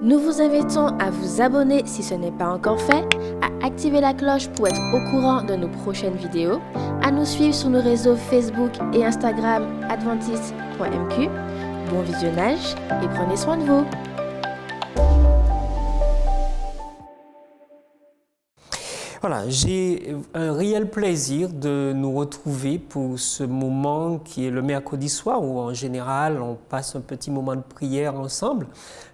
Nous vous invitons à vous abonner si ce n'est pas encore fait, à activer la cloche pour être au courant de nos prochaines vidéos, à nous suivre sur nos réseaux Facebook et Instagram adventiste.mq. Bon visionnage et prenez soin de vous. Voilà, j'ai un réel plaisir de nous retrouver pour ce moment qui est le mercredi soir où en général on passe un petit moment de prière ensemble,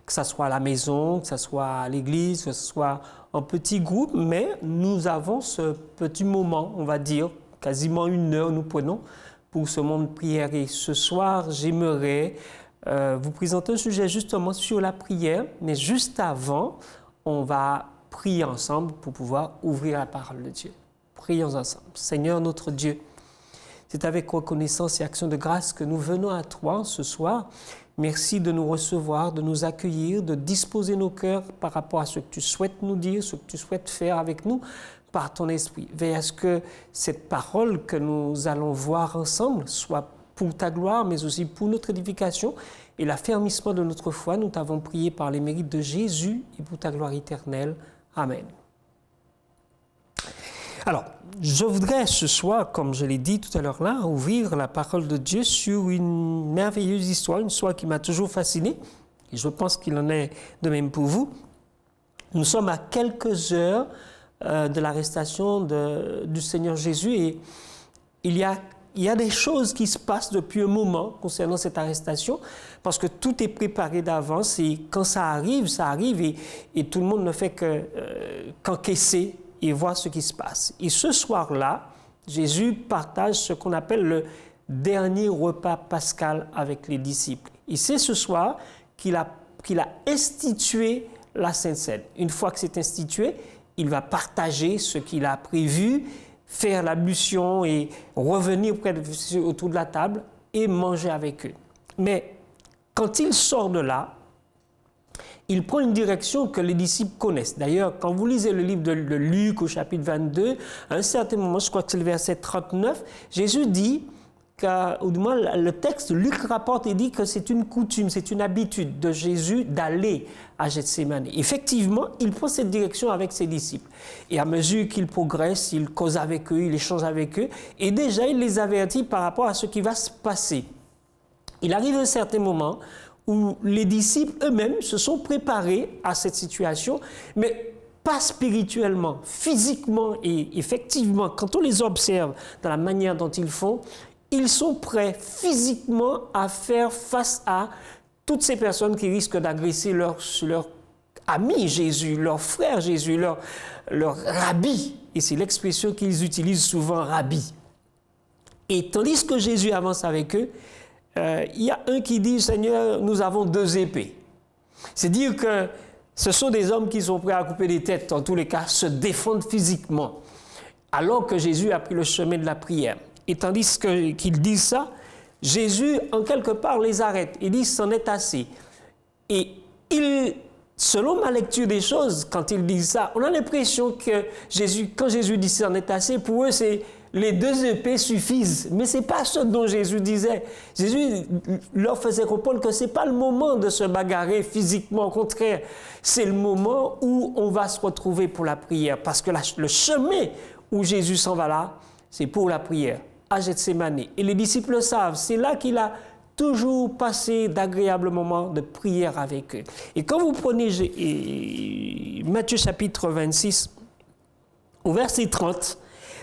que ce soit à la maison, que ce soit à l'église, que ce soit en petit groupe, mais nous avons ce petit moment, on va dire, quasiment une heure nous prenons pour ce moment de prière. Et ce soir, j'aimerais vous présenter un sujet justement sur la prière, mais juste avant, on va prions ensemble pour pouvoir ouvrir la parole de Dieu. Prions ensemble. Seigneur notre Dieu, c'est avec reconnaissance et action de grâce que nous venons à toi ce soir. Merci de nous recevoir, de nous accueillir, de disposer nos cœurs par rapport à ce que tu souhaites nous dire, ce que tu souhaites faire avec nous par ton esprit. Veille à ce que cette parole que nous allons voir ensemble soit pour ta gloire, mais aussi pour notre édification et l'affermissement de notre foi. Nous t'avons prié par les mérites de Jésus et pour ta gloire éternelle. Amen. Alors, je voudrais ce soir, comme je l'ai dit tout à l'heure là, ouvrir la parole de Dieu sur une merveilleuse histoire, une histoire qui m'a toujours fasciné, et je pense qu'il en est de même pour vous. Nous sommes à quelques heures de l'arrestation du Seigneur Jésus, et il y a des choses qui se passent depuis un moment concernant cette arrestation, parce que tout est préparé d'avance et quand ça arrive et tout le monde ne fait qu'encaisser et voir ce qui se passe. Et ce soir-là, Jésus partage ce qu'on appelle le dernier repas pascal avec les disciples. Et c'est ce soir qu'il a institué la Sainte Seine. Une fois que c'est institué, il va partager ce qu'il a prévu, faire l'ablution et revenir autour de la table et manger avec eux. Mais quand il sort de là, il prend une direction que les disciples connaissent. D'ailleurs, quand vous lisez le livre de Luc au chapitre 22, à un certain moment, je crois que c'est le verset 39, Jésus dit, ou du moins le texte, Luc rapporte et dit que c'est une coutume, c'est une habitude de Jésus d'aller à Gethsémani. Effectivement, il prend cette direction avec ses disciples. Et à mesure qu'il progresse, il cause avec eux, il échange avec eux, et déjà il les avertit par rapport à ce qui va se passer. Il arrive un certain moment où les disciples eux-mêmes se sont préparés à cette situation, mais pas spirituellement, physiquement et effectivement, quand on les observe dans la manière dont ils font, ils sont prêts physiquement à faire face à toutes ces personnes qui risquent d'agresser leur ami Jésus, leur frère Jésus, leur rabbi. Et c'est l'expression qu'ils utilisent souvent, rabbi. Et tandis que Jésus avance avec eux, il y a un qui dit, Seigneur, nous avons deux épées. C'est dire que ce sont des hommes qui sont prêts à couper des têtes, en tous les cas, se défendre physiquement, alors que Jésus a pris le chemin de la prière. Et tandis qu'ils disent ça, Jésus, en quelque part, les arrête. Il dit, c'en est assez. Et selon ma lecture des choses, quand ils disent ça, on a l'impression que quand Jésus dit c'en est assez, pour eux, c'est les deux épées suffisent. Mais ce n'est pas ce dont Jésus disait. Jésus leur faisait comprendre que ce n'est pas le moment de se bagarrer physiquement. Au contraire, c'est le moment où on va se retrouver pour la prière. Parce que le chemin où Jésus s'en va là, c'est pour la prière, à Gethsémani. Et les disciples le savent, c'est là qu'il a toujours passé d'agréables moments de prière avec eux. Et quand vous prenez Matthieu chapitre 26, au verset 30,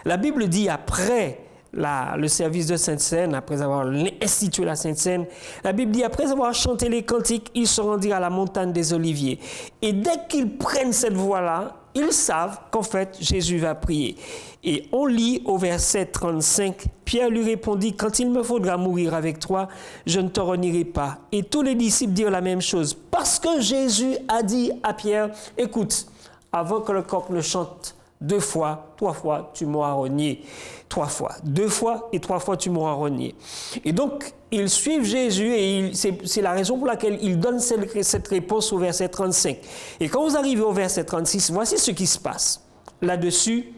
la Bible dit après le service de Sainte Seine, après avoir institué la Sainte Seine, la Bible dit après avoir chanté les cantiques, ils se rendirent à la montagne des Oliviers. Et dès qu'ils prennent cette voie-là, ils savent qu'en fait Jésus va prier. Et on lit au verset 35, Pierre lui répondit, quand il me faudra mourir avec toi, je ne te renierai pas. Et tous les disciples dirent la même chose, parce que Jésus a dit à Pierre, écoute, avant que le coq ne chante 2 fois, 3 fois, tu m'auras renié. 3 fois, 2 fois et 3 fois, tu m'auras renié. Et donc, ils suivent Jésus et c'est la raison pour laquelle il donne cette réponse au verset 35. Et quand vous arrivez au verset 36, voici ce qui se passe. Là-dessus,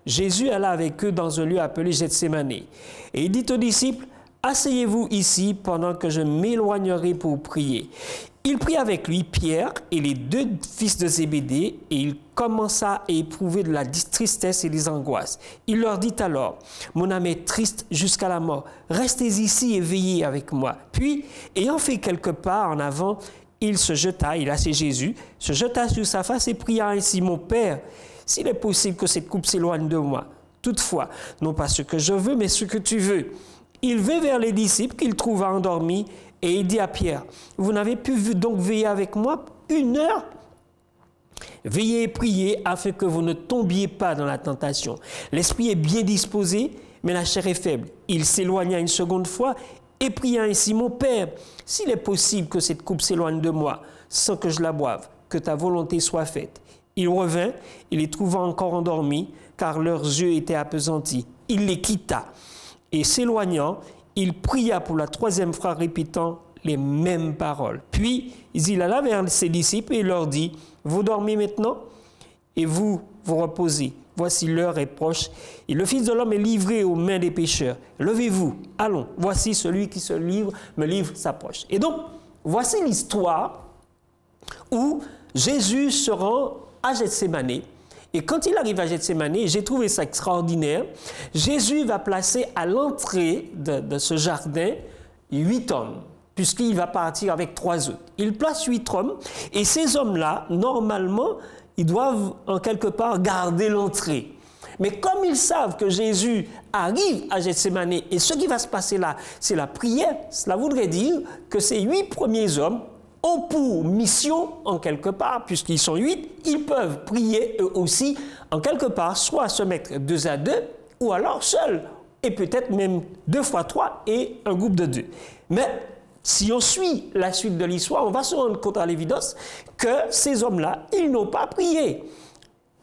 Jésus alla avec eux dans un lieu appelé Gethsémani. Et il dit aux disciples, asseyez-vous ici pendant que je m'éloignerai pour prier. Il prit avec lui Pierre et les deux fils de Zébédée et il commença à éprouver de la tristesse et des angoisses. Il leur dit alors, « Mon âme est triste jusqu'à la mort. Restez ici et veillez avec moi. » Puis, ayant fait quelques pas en avant, il se jeta, et là c'est Jésus, se jeta sur sa face et pria ainsi, « Mon Père, s'il est possible que cette coupe s'éloigne de moi. Toutefois, non pas ce que je veux, mais ce que tu veux. » Il vint vers les disciples qu'il trouva endormis et il dit à Pierre, « Vous n'avez pu donc veiller avec moi 1 heure? Veillez et priez afin que vous ne tombiez pas dans la tentation. L'esprit est bien disposé, mais la chair est faible. » Il s'éloigna une seconde fois et pria ainsi, « Mon Père, s'il est possible que cette coupe s'éloigne de moi, sans que je la boive, que ta volonté soit faite. » Il revint, il les trouva encore endormis, car leurs yeux étaient appesantis. Il les quitta. Et s'éloignant, il pria pour la 3e fois, répétant les mêmes paroles. Puis, il alla vers ses disciples et leur dit, « Vous dormez maintenant et vous vous reposez. Voici l'heure est proche et le Fils de l'homme est livré aux mains des pécheurs. Levez-vous, allons. Voici celui qui se livre, me livre sa poche. » Et donc, voici l'histoire où Jésus se rend à Gethsémanée. Et quand il arrive à Gethsémanée, j'ai trouvé ça extraordinaire, Jésus va placer à l'entrée de ce jardin 8 hommes, puisqu'il va partir avec 3 autres. Il place 8 hommes, et ces hommes-là, normalement, ils doivent en quelque part garder l'entrée. Mais comme ils savent que Jésus arrive à Gethsémanée, et ce qui va se passer là, c'est la prière, cela voudrait dire que ces 8 premiers hommes ont pour mission, en quelque part, puisqu'ils sont 8, ils peuvent prier eux aussi, en quelque part, soit se mettre 2 à 2, ou alors seuls, et peut-être même 2 fois 3 et un groupe de 2. Mais si on suit la suite de l'histoire, on va se rendre compte à l'évidence que ces hommes-là, ils n'ont pas prié.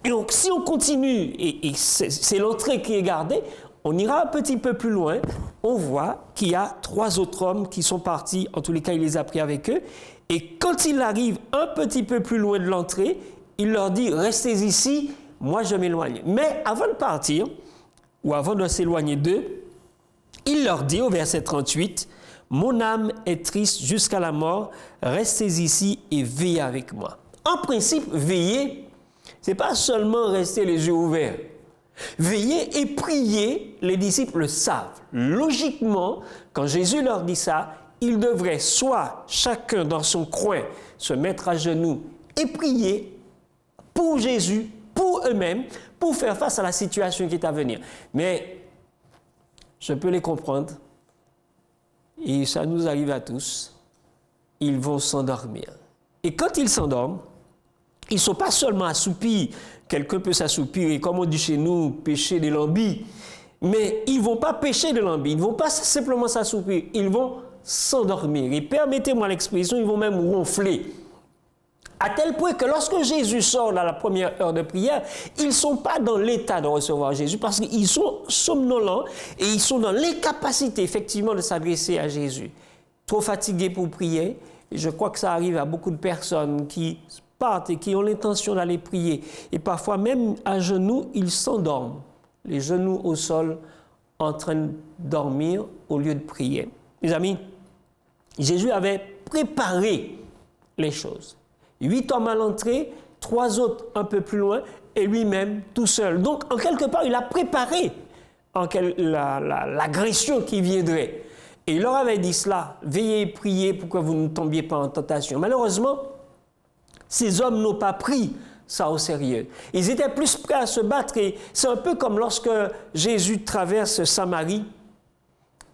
Et donc, si on continue, et c'est l'entrée qui est gardée, on ira un petit peu plus loin, on voit qu'il y a 3 autres hommes qui sont partis, en tous les cas, il les a pris avec eux, et quand il arrive un petit peu plus loin de l'entrée, il leur dit, restez ici, moi je m'éloigne. Mais avant de partir, ou avant de s'éloigner d'eux, il leur dit au verset 38, mon âme est triste jusqu'à la mort, restez ici et veillez avec moi. En principe, veiller, ce n'est pas seulement rester les yeux ouverts. Veiller et prier, les disciples le savent. Logiquement, quand Jésus leur dit ça, ils devraient soit chacun dans son coin se mettre à genoux et prier pour Jésus, pour eux-mêmes, pour faire face à la situation qui est à venir. Mais je peux les comprendre, et ça nous arrive à tous, ils vont s'endormir. Et quand ils s'endorment, ils ne sont pas seulement assoupis, quelqu'un peut s'assoupir, et comme on dit chez nous, pêcher des lambis, mais ils ne vont pas pêcher des lambis, ils ne vont pas simplement s'assoupir, ils vont s'endormir. Et permettez-moi l'expression, ils vont même ronfler. À tel point que lorsque Jésus sort dans la première heure de prière, ils ne sont pas dans l'état de recevoir Jésus parce qu'ils sont somnolents et ils sont dans l'incapacité effectivement de s'adresser à Jésus. Trop fatigués pour prier. Et je crois que ça arrive à beaucoup de personnes qui partent et qui ont l'intention d'aller prier. Et parfois même à genoux, ils s'endorment. Les genoux au sol en train de dormir au lieu de prier. Mes amis, Jésus avait préparé les choses. 8 hommes à l'entrée, 3 autres un peu plus loin, et lui-même tout seul. Donc, en quelque part, il a préparé l'agression qui viendrait. Et il leur avait dit cela, veillez et priez pour que vous ne tombiez pas en tentation. Malheureusement, ces hommes n'ont pas pris ça au sérieux. Ils étaient plus prêts à se battre. Et c'est un peu comme lorsque Jésus traverse Samarie,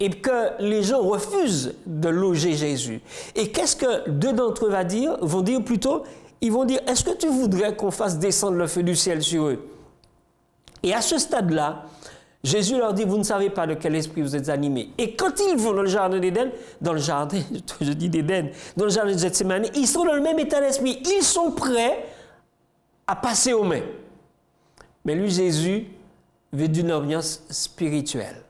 et que les gens refusent de loger Jésus. Et qu'est-ce que 2 d'entre eux vont dire plutôt, ils vont dire, est-ce que tu voudrais qu'on fasse descendre le feu du ciel sur eux? Et à ce stade-là, Jésus leur dit, vous ne savez pas de quel esprit vous êtes animés. Et quand ils vont dans le jardin d'Éden, dans le jardin de Gethsémanée, ils sont dans le même état d'esprit. Ils sont prêts à passer aux mains. Mais lui, Jésus, veut d'une ambiance spirituelle,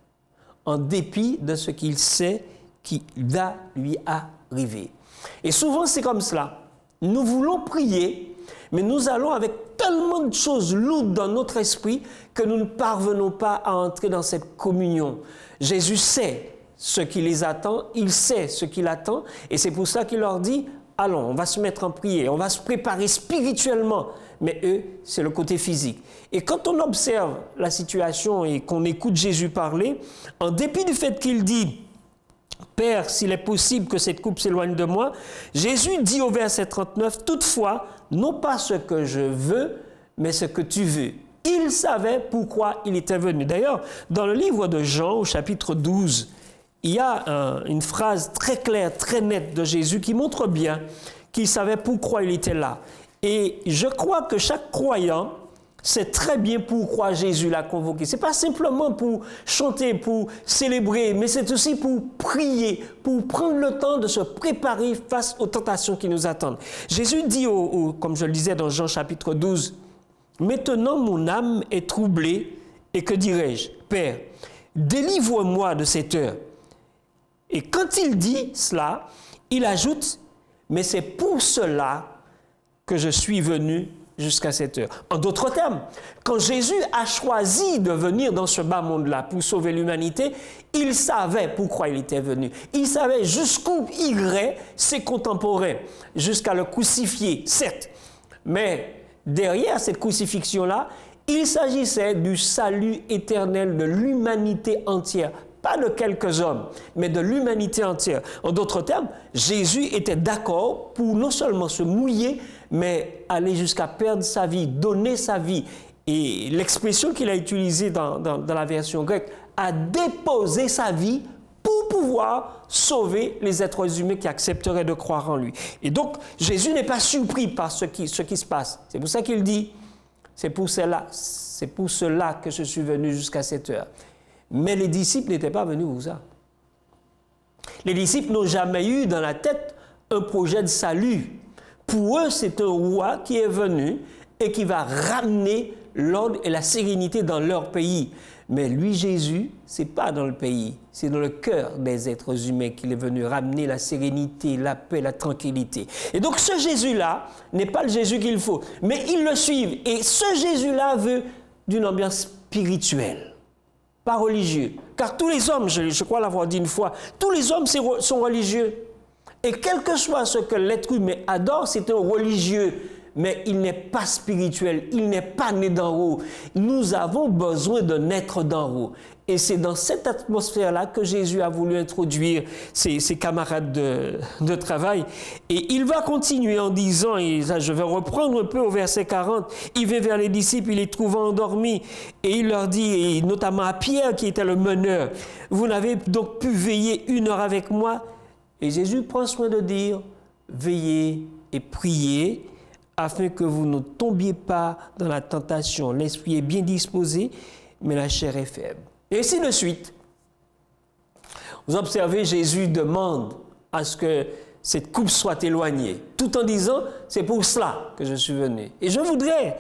en dépit de ce qu'il sait qui va lui arriver. Et souvent, c'est comme cela. Nous voulons prier, mais nous allons avec tellement de choses lourdes dans notre esprit que nous ne parvenons pas à entrer dans cette communion. Jésus sait ce qui les attend, il sait ce qu'il attend, et c'est pour ça qu'il leur dit, allons, on va se mettre en prière, on va se préparer spirituellement. Mais eux, c'est le côté physique. Et quand on observe la situation et qu'on écoute Jésus parler, en dépit du fait qu'il dit « Père, s'il est possible que cette coupe s'éloigne de moi », Jésus dit au verset 39 « Toutefois, non pas ce que je veux, mais ce que tu veux. » Il savait pourquoi il était venu. D'ailleurs, dans le livre de Jean, au chapitre 12, il y a une phrase très claire, très nette de Jésus qui montre bien qu'il savait pourquoi il était là. Et je crois que chaque croyant sait très bien pourquoi Jésus l'a convoqué. Ce n'est pas simplement pour chanter, pour célébrer, mais c'est aussi pour prier, pour prendre le temps de se préparer face aux tentations qui nous attendent. Jésus dit, comme je le disais dans Jean chapitre 12, « Maintenant mon âme est troublée, et que dirais-je? Père, délivre-moi de cette heure. » Et quand il dit cela, il ajoute, « Mais c'est pour cela que je suis venu jusqu'à cette heure. » En d'autres termes, quand Jésus a choisi de venir dans ce bas monde-là pour sauver l'humanité, il savait pourquoi il était venu. Il savait jusqu'où iraient ses contemporains, jusqu'à le crucifier, certes. Mais derrière cette crucifixion-là, il s'agissait du salut éternel de l'humanité entière. Pas de quelques hommes, mais de l'humanité entière. En d'autres termes, Jésus était d'accord pour non seulement se mouiller, mais aller jusqu'à perdre sa vie, donner sa vie. Et l'expression qu'il a utilisée dans la version grecque, a déposé sa vie pour pouvoir sauver les êtres humains qui accepteraient de croire en lui. Et donc, Jésus n'est pas surpris par ce qui se passe. C'est pour ça qu'il dit, c'est pour cela que je suis venu jusqu'à cette heure. Mais les disciples n'étaient pas venus pour ça. Les disciples n'ont jamais eu dans la tête un projet de salut. Pour eux, c'est un roi qui est venu et qui va ramener l'ordre et la sérénité dans leur pays. Mais lui, Jésus, ce n'est pas dans le pays, c'est dans le cœur des êtres humains qu'il est venu ramener la sérénité, la paix, la tranquillité. Et donc ce Jésus-là n'est pas le Jésus qu'il faut, mais ils le suivent. Et ce Jésus-là veut d'une ambiance spirituelle, pas religieux. Car tous les hommes, je crois l'avoir dit une fois, tous les hommes sont religieux. Et quel que soit ce que l'être humain adore, c'est un religieux. Mais il n'est pas spirituel, il n'est pas né d'en haut. Nous avons besoin de naître d'en haut. Et c'est dans cette atmosphère-là que Jésus a voulu introduire ses camarades de travail. Et il va continuer en disant, et là, je vais reprendre un peu au verset 40, il va vers les disciples, il les trouve endormis, et il leur dit, et notamment à Pierre qui était le meneur, « Vous n'avez donc pu veiller 1 heure avec moi ?» Et Jésus prend soin de dire, « Veillez et priez, afin que vous ne tombiez pas dans la tentation. L'esprit est bien disposé, mais la chair est faible. » Et ainsi de suite. Vous observez, Jésus demande à ce que cette coupe soit éloignée, tout en disant, c'est pour cela que je suis venu. Et je voudrais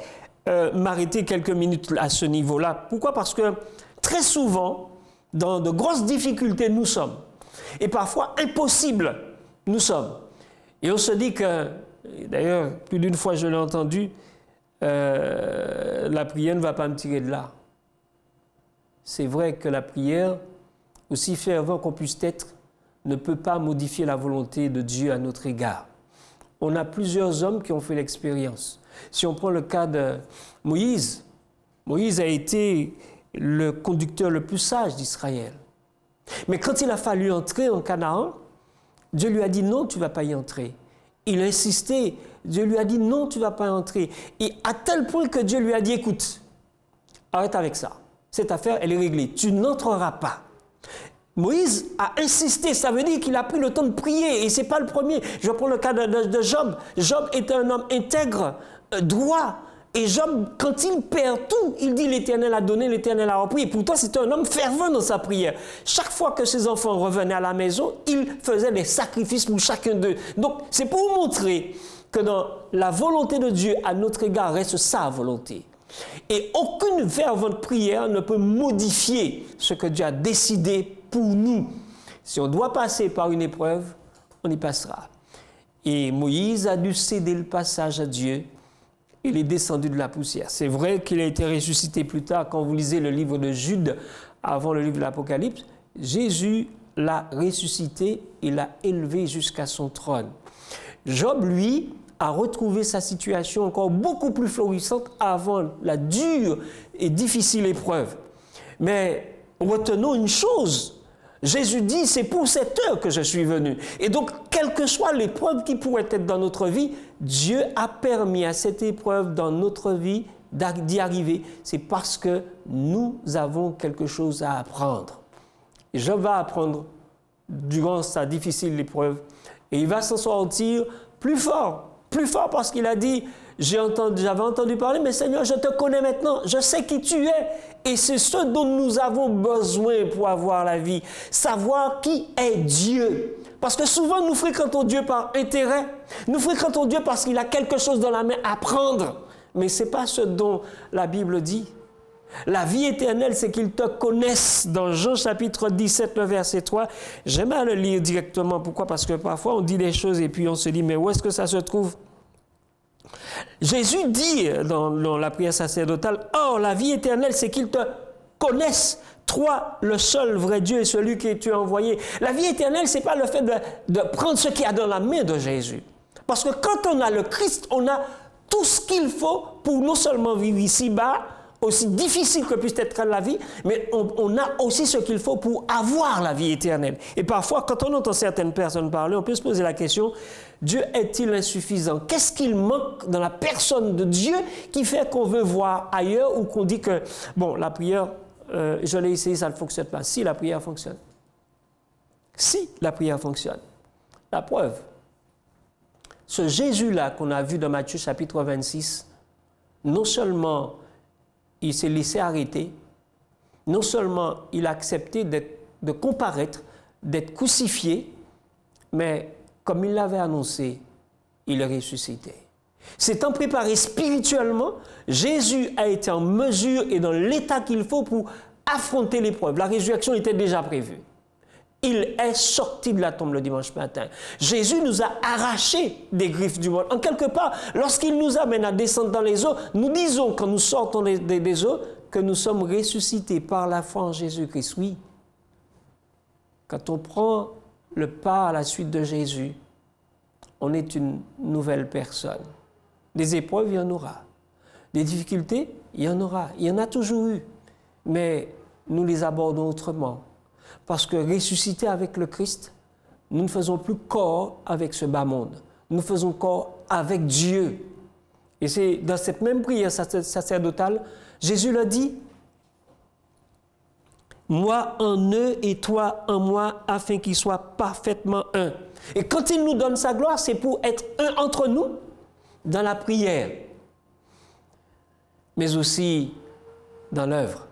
m'arrêter quelques minutes à ce niveau-là. Pourquoi? Parce que très souvent, dans de grosses difficultés, nous sommes. Et parfois, impossibles, nous sommes. Et on se dit que, d'ailleurs, plus d'une fois je l'ai entendu, la prière ne va pas me tirer de là. C'est vrai que la prière, aussi fervent qu'on puisse être, ne peut pas modifier la volonté de Dieu à notre égard. On a plusieurs hommes qui ont fait l'expérience. Si on prend le cas de Moïse, Moïse a été le conducteur le plus sage d'Israël. Mais quand il a fallu entrer en Canaan, Dieu lui a dit non, tu ne vas pas y entrer. Il a insisté, Dieu lui a dit non, tu ne vas pas y entrer. Et à tel point que Dieu lui a dit, écoute, arrête avec ça. Cette affaire, elle est réglée. Tu n'entreras pas. Moïse a insisté, ça veut dire qu'il a pris le temps de prier. Et ce n'est pas le premier. Je prends le cas de Job. Job était un homme intègre, droit. Et Job, quand il perd tout, il dit l'Éternel a donné, l'Éternel a repris. Et pourtant, c'était un homme fervent dans sa prière. Chaque fois que ses enfants revenaient à la maison, il faisait des sacrifices pour chacun d'eux. Donc, c'est pour vous montrer que dans la volonté de Dieu à notre égard reste sa volonté. Et aucune fervente prière ne peut modifier ce que Dieu a décidé pour nous. Si on doit passer par une épreuve, on y passera. Et Moïse a dû céder le passage à Dieu. Il est descendu de la poussière. C'est vrai qu'il a été ressuscité plus tard. Quand vous lisez le livre de Jude, avant le livre de l'Apocalypse, Jésus l'a ressuscité et l'a élevé jusqu'à son trône. Job, lui, a retrouvé sa situation encore beaucoup plus florissante avant la dure et difficile épreuve. Mais retenons une chose, Jésus dit, c'est pour cette heure que je suis venu. Et donc, quelle que soit l'épreuve qui pourrait être dans notre vie, Dieu a permis à cette épreuve dans notre vie d'y arriver. C'est parce que nous avons quelque chose à apprendre. Et Job va apprendre durant sa difficile épreuve. Et il va s'en sortir plus fort parce qu'il a dit, j'avais entendu parler, mais Seigneur, je te connais maintenant, je sais qui tu es. Et c'est ce dont nous avons besoin pour avoir la vie, savoir qui est Dieu. Parce que souvent, nous fréquentons Dieu par intérêt, nous fréquentons Dieu parce qu'il a quelque chose dans la main à prendre. Mais ce n'est pas ce dont la Bible dit. La vie éternelle, c'est qu'ils te connaissent. Dans Jean chapitre 17, le verset 3, j'aime à le lire directement. Pourquoi? Parce que parfois, on dit des choses et puis on se dit, mais où est-ce que ça se trouve? Jésus dit dans la prière sacerdotale, « Or, la vie éternelle, c'est qu'ils te connaissent, toi, le seul vrai Dieu et celui que tu as envoyé. » La vie éternelle, ce n'est pas le fait de prendre ce qu'il y a dans la main de Jésus. Parce que quand on a le Christ, on a tout ce qu'il faut pour non seulement vivre ici-bas, aussi difficile que puisse être la vie, mais on a aussi ce qu'il faut pour avoir la vie éternelle. Et parfois, quand on entend certaines personnes parler, on peut se poser la question, Dieu est-il insuffisant? Qu'est-ce qu'il manque dans la personne de Dieu qui fait qu'on veut voir ailleurs ou qu'on dit que, bon, la prière, je l'ai essayé, ça ne fonctionne pas. Si la prière fonctionne. Si la prière fonctionne. La preuve. Ce Jésus-là qu'on a vu dans Matthieu chapitre 26, non seulement il s'est laissé arrêter, non seulement il a accepté de comparaître, d'être crucifié, mais comme il l'avait annoncé, il est ressuscité. S'étant préparé spirituellement, Jésus a été en mesure et dans l'état qu'il faut pour affronter l'épreuve. La résurrection était déjà prévue. Il est sorti de la tombe le dimanche matin. Jésus nous a arrachés des griffes du monde. En quelque part, lorsqu'il nous amène à descendre dans les eaux, nous disons, quand nous sortons des eaux, que nous sommes ressuscités par la foi en Jésus-Christ. Oui. Quand on prend le pas à la suite de Jésus, on est une nouvelle personne. Des épreuves, il y en aura. Des difficultés, il y en aura. Il y en a toujours eu. Mais nous les abordons autrement. Parce que ressuscité avec le Christ, nous ne faisons plus corps avec ce bas monde. Nous faisons corps avec Dieu. Et c'est dans cette même prière sacerdotale, Jésus l'a dit, « Moi en eux et toi en moi, afin qu'ils soient parfaitement un. » Et quand il nous donne sa gloire, c'est pour être un entre nous dans la prière, mais aussi dans l'œuvre.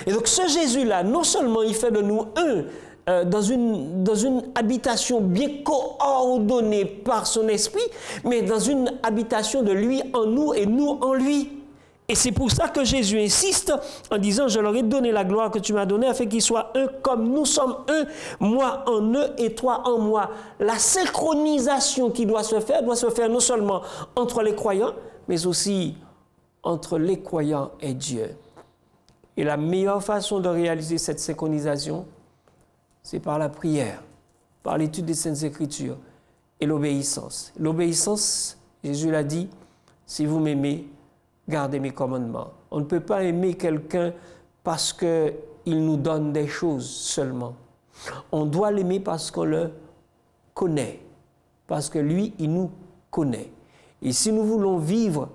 Et donc ce Jésus-là, non seulement il fait de nous un dans une habitation bien coordonnée par son esprit, mais dans une habitation de lui en nous et nous en lui. Et c'est pour ça que Jésus insiste en disant, je leur ai donné la gloire que tu m'as donnée afin qu'ils soient un comme nous sommes un, moi en eux et toi en moi. La synchronisation qui doit se faire non seulement entre les croyants, mais aussi entre les croyants et Dieu. Et la meilleure façon de réaliser cette synchronisation, c'est par la prière, par l'étude des Saintes Écritures et l'obéissance. L'obéissance, Jésus l'a dit, si vous m'aimez, gardez mes commandements. On ne peut pas aimer quelqu'un parce qu'il nous donne des choses seulement. On doit l'aimer parce qu'on le connaît, parce que lui, il nous connaît. Et si nous voulons vivre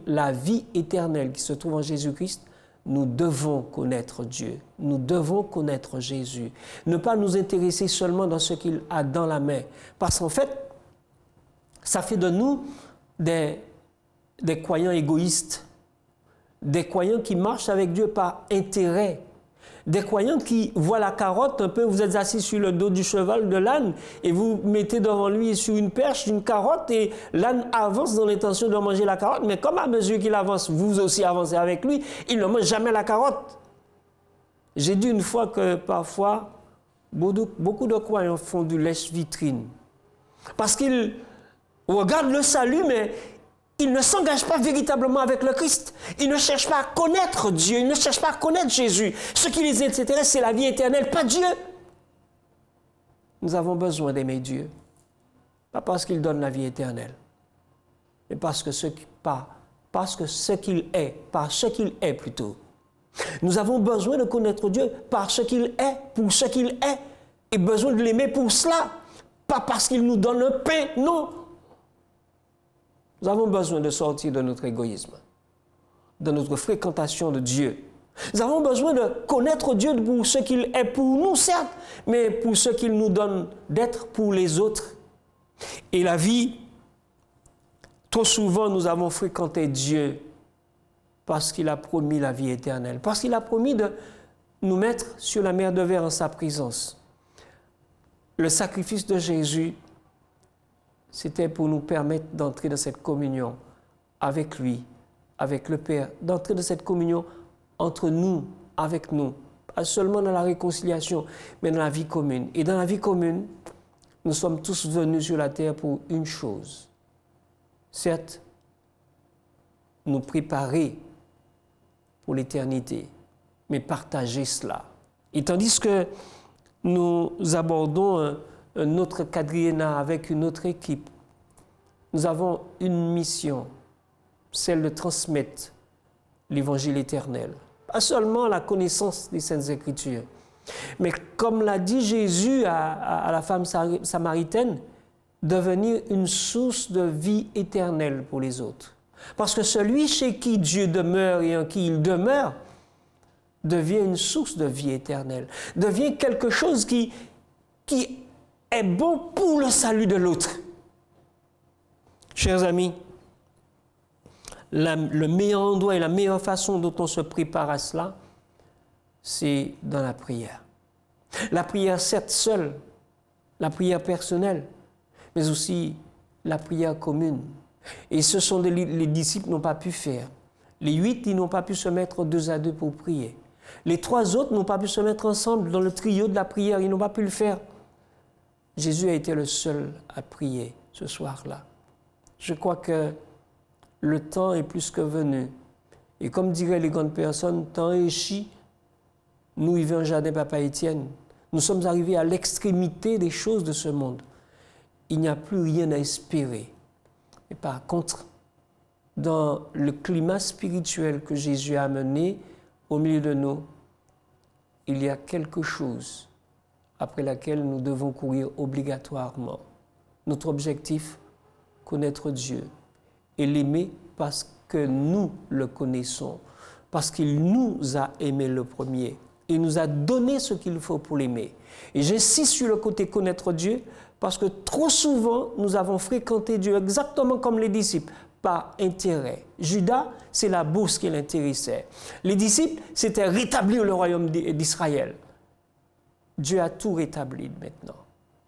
la vie éternelle qui se trouve en Jésus-Christ, nous devons connaître Dieu, nous devons connaître Jésus. Ne pas nous intéresser seulement dans ce qu'il a dans la main. Parce qu'en fait, ça fait de nous des croyants égoïstes, des croyants qui marchent avec Dieu par intérêt, des croyants qui voient la carotte un peu, vous êtes assis sur le dos du cheval, de l'âne, et vous mettez devant lui sur une perche une carotte, et l'âne avance dans l'intention de manger la carotte, mais comme à mesure qu'il avance, vous aussi avancez avec lui, il ne mange jamais la carotte. J'ai dit une fois que parfois, beaucoup de croyants font du lèche-vitrine, parce qu'ils regardent le salut, mais ils ne s'engagent pas véritablement avec le Christ. Ils ne cherchent pas à connaître Dieu. Ils ne cherchent pas à connaître Jésus. Ce qui les intéresse, c'est la vie éternelle, pas Dieu. Nous avons besoin d'aimer Dieu. Pas parce qu'il donne la vie éternelle, mais parce que ce qu'il est plutôt. Nous avons besoin de connaître Dieu par ce qu'il est, pour ce qu'il est, et besoin de l'aimer pour cela, pas parce qu'il nous donne un pain, non. Nous avons besoin de sortir de notre égoïsme, de notre fréquentation de Dieu. Nous avons besoin de connaître Dieu pour ce qu'il est pour nous, certes, mais pour ce qu'il nous donne d'être pour les autres. Et la vie, trop souvent, nous avons fréquenté Dieu parce qu'il a promis la vie éternelle, parce qu'il a promis de nous mettre sur la mer de verre en sa présence. Le sacrifice de Jésus, c'était pour nous permettre d'entrer dans cette communion avec lui, avec le Père, d'entrer dans cette communion entre nous, avec nous, pas seulement dans la réconciliation, mais dans la vie commune. Et dans la vie commune, nous sommes tous venus sur la terre pour une chose. Certes, nous préparer pour l'éternité, mais partager cela. Et tandis que nous abordons un autre quadriennat avec une autre équipe, nous avons une mission, celle de transmettre l'évangile éternel. Pas seulement la connaissance des Saintes Écritures, mais comme l'a dit Jésus à la femme samaritaine, devenir une source de vie éternelle pour les autres. Parce que celui chez qui Dieu demeure et en qui il demeure devient une source de vie éternelle, devient quelque chose qui est bon pour le salut de l'autre. Chers amis, le meilleur endroit et la meilleure façon dont on se prépare à cela, c'est dans la prière. La prière, certes, seule, la prière personnelle, mais aussi la prière commune. Et ce sont les disciples n'ont pas pu faire. Les 8, ils n'ont pas pu se mettre 2 à 2 pour prier. Les 3 autres n'ont pas pu se mettre ensemble dans le trio de la prière. Ils n'ont pas pu le faire. Jésus a été le seul à prier ce soir-là. Je crois que le temps est plus que venu. Et comme diraient les grandes personnes, temps est chi. Nous, Yves Jardin, Papa Étienne, nous sommes arrivés à l'extrémité des choses de ce monde. Il n'y a plus rien à espérer. Et par contre, dans le climat spirituel que Jésus a amené au milieu de nous, il y a quelque chose après laquelle nous devons courir obligatoirement. Notre objectif, connaître Dieu et l'aimer parce que nous le connaissons, parce qu'il nous a aimés le premier. Il nous a donné ce qu'il faut pour l'aimer. Et j'insiste sur le côté connaître Dieu parce que trop souvent, nous avons fréquenté Dieu exactement comme les disciples, par intérêt. Judas, c'est la bourse qui l'intéressait. Les disciples, c'était rétablir le royaume d'Israël. Dieu a tout rétabli maintenant.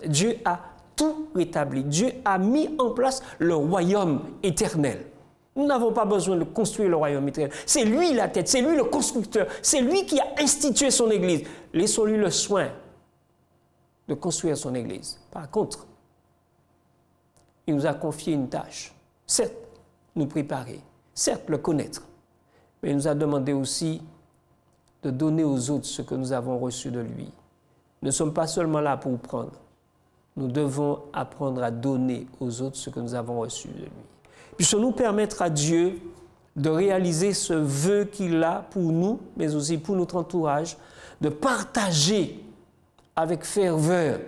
Dieu a tout rétabli. Dieu a mis en place le royaume éternel. Nous n'avons pas besoin de construire le royaume éternel. C'est lui la tête, c'est lui le constructeur, c'est lui qui a institué son Église. Laissons-lui le soin de construire son Église. Par contre, il nous a confié une tâche. Certes, nous préparer, certes, le connaître, mais il nous a demandé aussi de donner aux autres ce que nous avons reçu de lui. Nous ne sommes pas seulement là pour prendre. Nous devons apprendre à donner aux autres ce que nous avons reçu de lui. Puissions-nous permettre à Dieu de réaliser ce vœu qu'il a pour nous, mais aussi pour notre entourage, de partager avec ferveur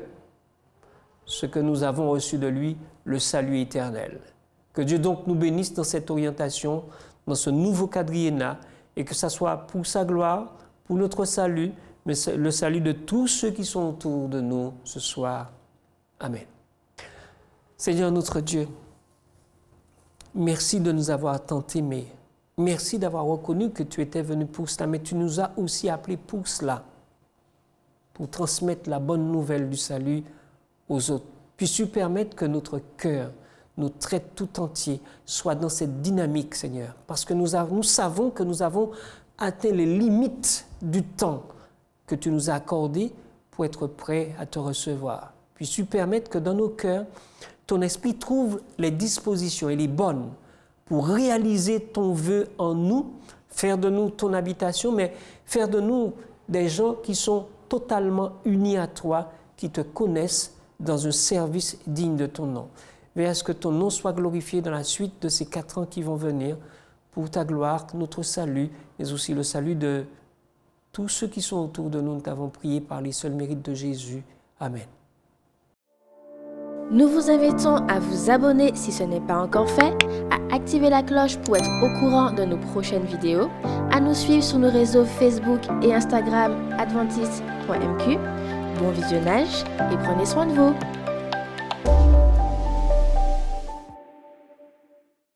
ce que nous avons reçu de lui, le salut éternel. Que Dieu donc nous bénisse dans cette orientation, dans ce nouveau quadriennat, et que ça soit pour sa gloire, pour notre salut, mais le salut de tous ceux qui sont autour de nous ce soir. Amen. Seigneur notre Dieu, merci de nous avoir tant aimés. Merci d'avoir reconnu que tu étais venu pour cela, mais tu nous as aussi appelés pour cela, pour transmettre la bonne nouvelle du salut aux autres. Puisses-tu permettre que notre cœur, notre traite tout entier, soit dans cette dynamique, Seigneur, parce que nous savons que nous avons atteint les limites du temps que tu nous as accordé pour être prêts à te recevoir. Puisses-tu permettre que dans nos cœurs, ton esprit trouve les dispositions et les bonnes pour réaliser ton vœu en nous, faire de nous ton habitation, mais faire de nous des gens qui sont totalement unis à toi, qui te connaissent dans un service digne de ton nom. Veille à ce que ton nom soit glorifié dans la suite de ces 4 ans qui vont venir, pour ta gloire, notre salut, mais aussi le salut de tous ceux qui sont autour de nous. Nous t'avons prié par les seuls mérites de Jésus. Amen. Nous vous invitons à vous abonner si ce n'est pas encore fait, à activer la cloche pour être au courant de nos prochaines vidéos, à nous suivre sur nos réseaux Facebook et Instagram adventiste.mq. Bon visionnage et prenez soin de vous.